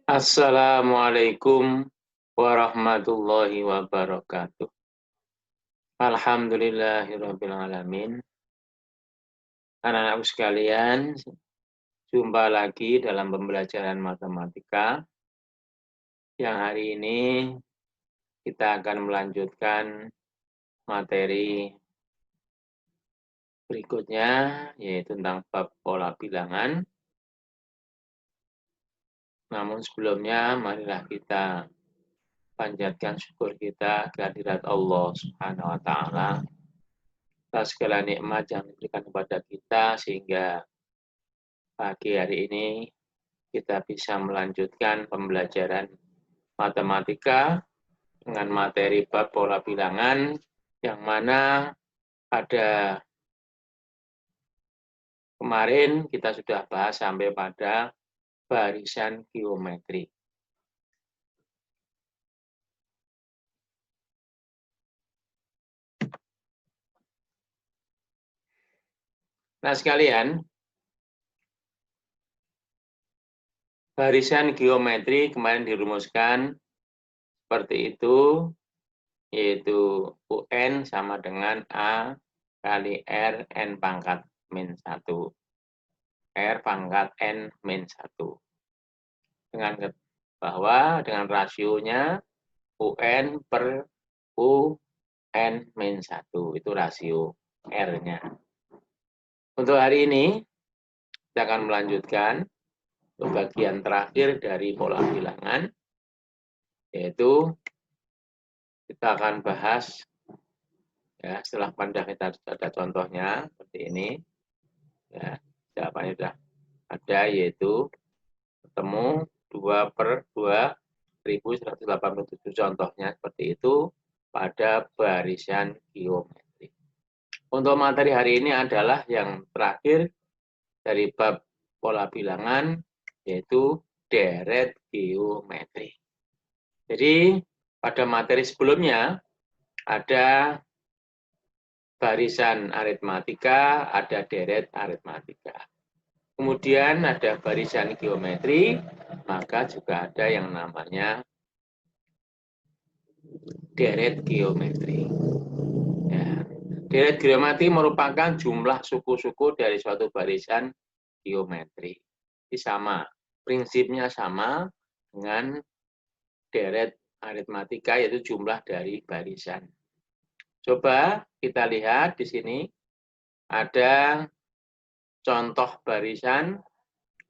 Assalamualaikum warahmatullahi wabarakatuh. Alhamdulillahirabbil alamin. Anak-anakku sekalian, jumpa lagi dalam pembelajaran matematika. Yang hari ini kita akan melanjutkan materi berikutnya, yaitu tentang bab pola bilangan. Namun sebelumnya, marilah kita panjatkan syukur kita kehadirat Allah Subhanahu wa Ta'ala atas segala nikmat yang diberikan kepada kita, sehingga pagi hari ini kita bisa melanjutkan pembelajaran matematika dengan materi bab pola bilangan, yang mana pada kemarin kita sudah bahas sampai pada barisan geometri. Nah sekalian, barisan geometri kemarin dirumuskan seperti itu, yaitu UN sama dengan A kali R N pangkat min 1. R pangkat N min 1. Dengan bahwa dengan rasionya UN per UN min 1. Itu rasio R-nya. Untuk hari ini, kita akan melanjutkan untuk bagian terakhir dari pola bilangan, yaitu kita akan bahas, ya, setelah pada kita ada contohnya seperti ini, ya, jawabannya sudah ada, yaitu ketemu 2 per 2.187 contohnya seperti itu pada barisan geometri. Untuk materi hari ini adalah yang terakhir dari bab pola bilangan, yaitu deret geometri. Jadi pada materi sebelumnya ada barisan aritmatika, ada deret aritmatika. Kemudian ada barisan geometri, maka juga ada yang namanya deret geometri. Ya. Deret geometri merupakan jumlah suku-suku dari suatu barisan geometri. Ini sama, prinsipnya sama dengan deret aritmatika, yaitu jumlah dari barisan. Coba kita lihat di sini ada contoh barisan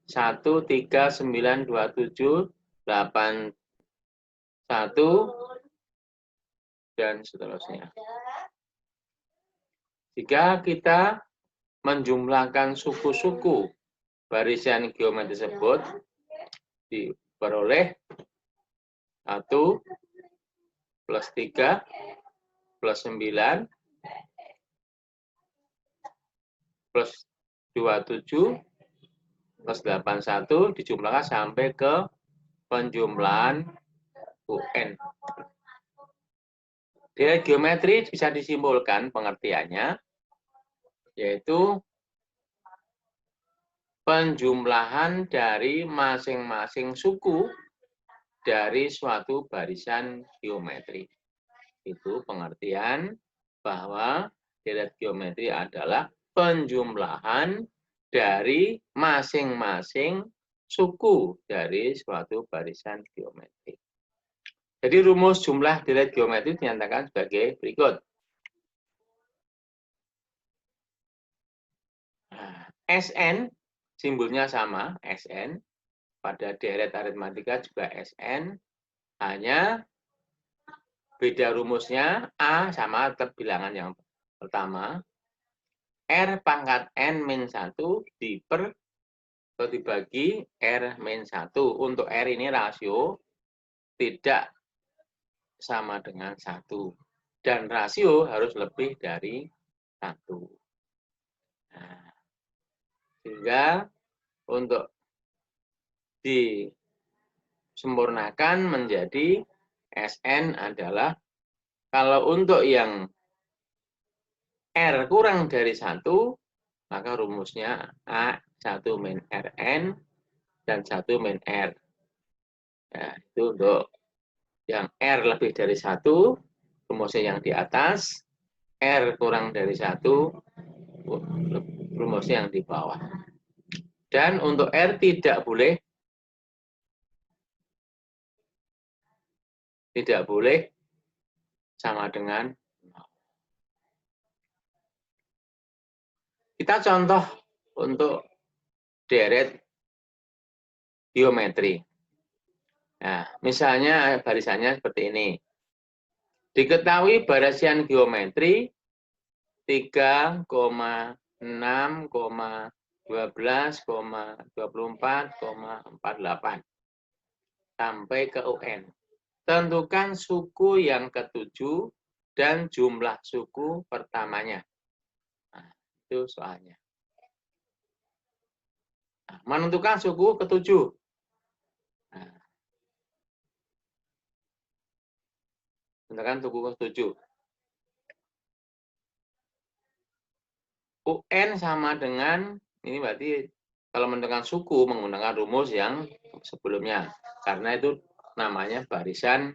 1, 3, 9, 2, 7, 8, 1, dan seterusnya. Jika kita menjumlahkan suku-suku barisan geometri tersebut, diperoleh 1 plus 3 plus 9 plus 27 plus 81 dijumlahkan sampai ke penjumlahan UN. Deret geometri bisa disimpulkan pengertiannya, yaitu penjumlahan dari masing-masing suku dari suatu barisan geometri. Itu pengertian bahwa deret geometri adalah penjumlahan dari masing-masing suku dari suatu barisan geometri. Jadi rumus jumlah deret geometri dinyatakan sebagai berikut. Sn, simbolnya sama, Sn. Pada deret aritmatika juga Sn. Hanya beda rumusnya, A sama tetap bilangan yang pertama. R pangkat N min 1 dibagi R min 1. Untuk R ini rasio tidak sama dengan 1. Dan rasio harus lebih dari 1. Nah, sehingga untuk disempurnakan menjadi Sn adalah, kalau untuk yang R kurang dari 1, maka rumusnya A1 min Rn dan 1 min R. Nah, itu untuk yang R lebih dari 1, rumusnya yang di atas, R kurang dari 1, rumusnya yang di bawah. Dan untuk R tidak boleh sama dengan 0. Kita contoh untuk deret geometri. Nah, misalnya barisannya seperti ini. Diketahui barisan geometri 3,6,12,24,48 sampai ke UN. Tentukan suku yang ketujuh dan jumlah suku pertamanya. Nah, itu soalnya. Nah, menentukan suku ketujuh. Nah, tentukan suku ketujuh. UN sama dengan, ini berarti kalau menentukan suku menggunakan rumus yang sebelumnya. Karena itu namanya barisan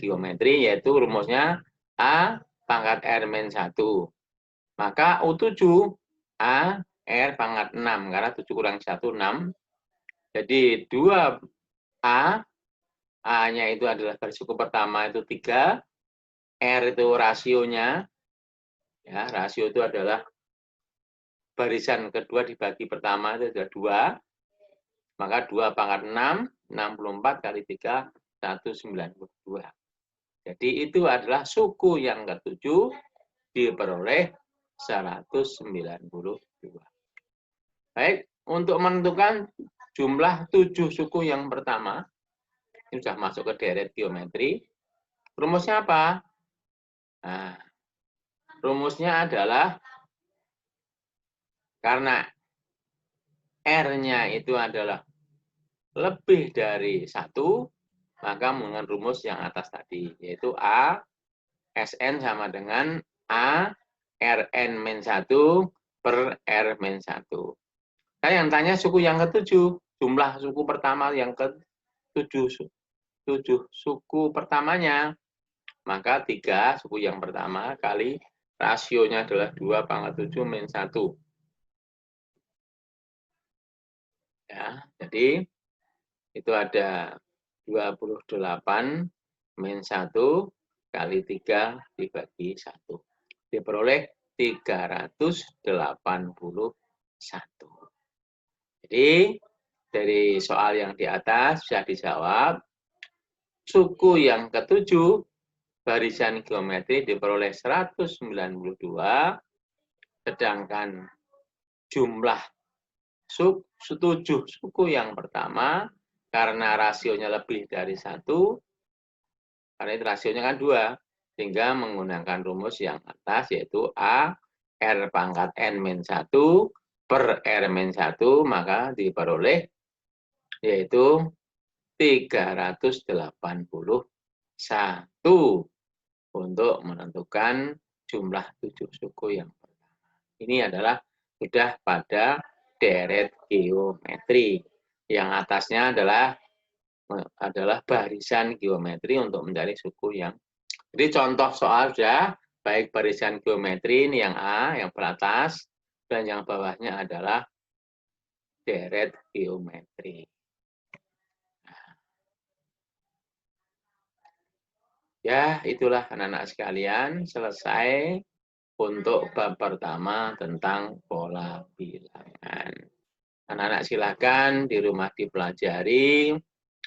geometri, yaitu rumusnya A pangkat R min 1. Maka U7 A R pangkat 6, karena 7 kurang 1, 6. Jadi 2A, A-nya itu adalah garis suku pertama itu 3, R itu rasionya, ya, rasio itu adalah barisan kedua dibagi pertama itu adalah 2, maka 2 pangkat 6, 64 kali 3, 192. Jadi itu adalah suku yang ketujuh diperoleh 192. Baik, untuk menentukan jumlah 7 suku yang pertama, ini sudah masuk ke deret geometri, rumusnya apa? Nah, rumusnya adalah karena R-nya itu adalah lebih dari 1, maka menggunakan rumus yang atas tadi, yaitu A, SN sama dengan A, RN min 1 per R min 1. Saya yang tanya suku yang ketujuh, jumlah suku pertama yang ketujuh, 7 suku pertamanya, maka 3 suku yang pertama kali rasionya adalah 2 pangkat 7 min 1. Ya, jadi itu ada 28 min 1 kali 3 dibagi 1. Diperoleh 381. Jadi, dari soal yang di atas bisa dijawab, suku yang ketujuh, barisan geometri diperoleh 192, sedangkan jumlah 7 suku yang pertama, karena rasionya lebih dari 1, karena itu rasionya kan 2, sehingga menggunakan rumus yang atas, yaitu A, R pangkat N min 1 per R min 1, maka diperoleh yaitu 381 untuk menentukan jumlah 7 suku yang pertama. Ini adalah sudah pada deret geometri. Yang atasnya adalah barisan geometri untuk mencari suku yang. Jadi contoh soal sudah, baik barisan geometri ini yang A, yang beratas, dan yang bawahnya adalah deret geometri. Ya, itulah anak-anak sekalian, selesai untuk bab pertama tentang pola bilangan. Anak-anak silakan di rumah dipelajari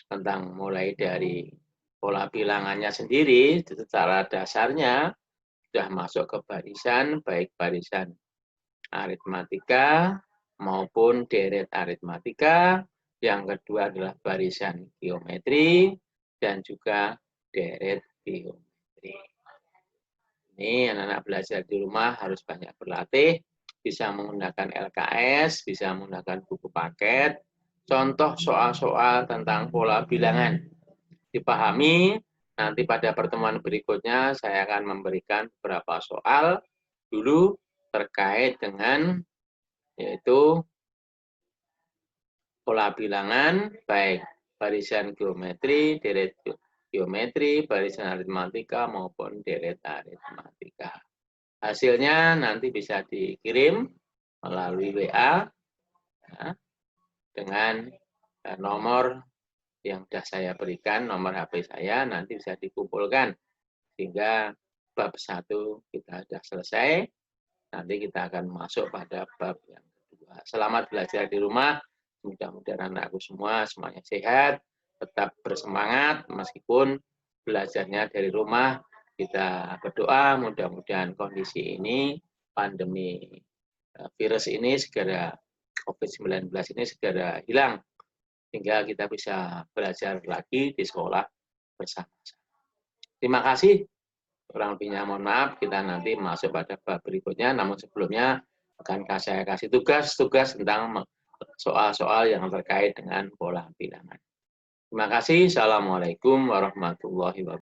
tentang mulai dari pola bilangannya sendiri, secara dasarnya sudah masuk ke barisan, baik barisan aritmatika maupun deret aritmatika. Yang kedua adalah barisan geometri dan juga deret geometri. Ini anak-anak belajar di rumah harus banyak berlatih, bisa menggunakan LKS, bisa menggunakan buku paket, contoh soal-soal tentang pola bilangan. Dipahami, nanti pada pertemuan berikutnya saya akan memberikan beberapa soal dulu terkait dengan yaitu pola bilangan, baik barisan geometri, deret geometri, barisan aritmatika, maupun deret aritmatika. Hasilnya nanti bisa dikirim melalui WA ya, dengan nomor yang sudah saya berikan, nomor HP saya, nanti bisa dikumpulkan. Sehingga bab 1 kita sudah selesai, nanti kita akan masuk pada bab yang kedua. Selamat belajar di rumah, mudah-mudahan anakku semuanya sehat, tetap bersemangat meskipun belajarnya dari rumah. Kita berdoa mudah-mudahan kondisi ini, pandemi virus ini segera, COVID-19 ini segera hilang, sehingga kita bisa belajar lagi di sekolah bersama-sama. Terima kasih. Kurang lebihnya mohon maaf, kita nanti masuk pada bab berikutnya, namun sebelumnya akan saya kasih tugas-tugas tentang soal-soal yang terkait dengan pola bilangan. Terima kasih. Assalamualaikum warahmatullahi wabarakatuh.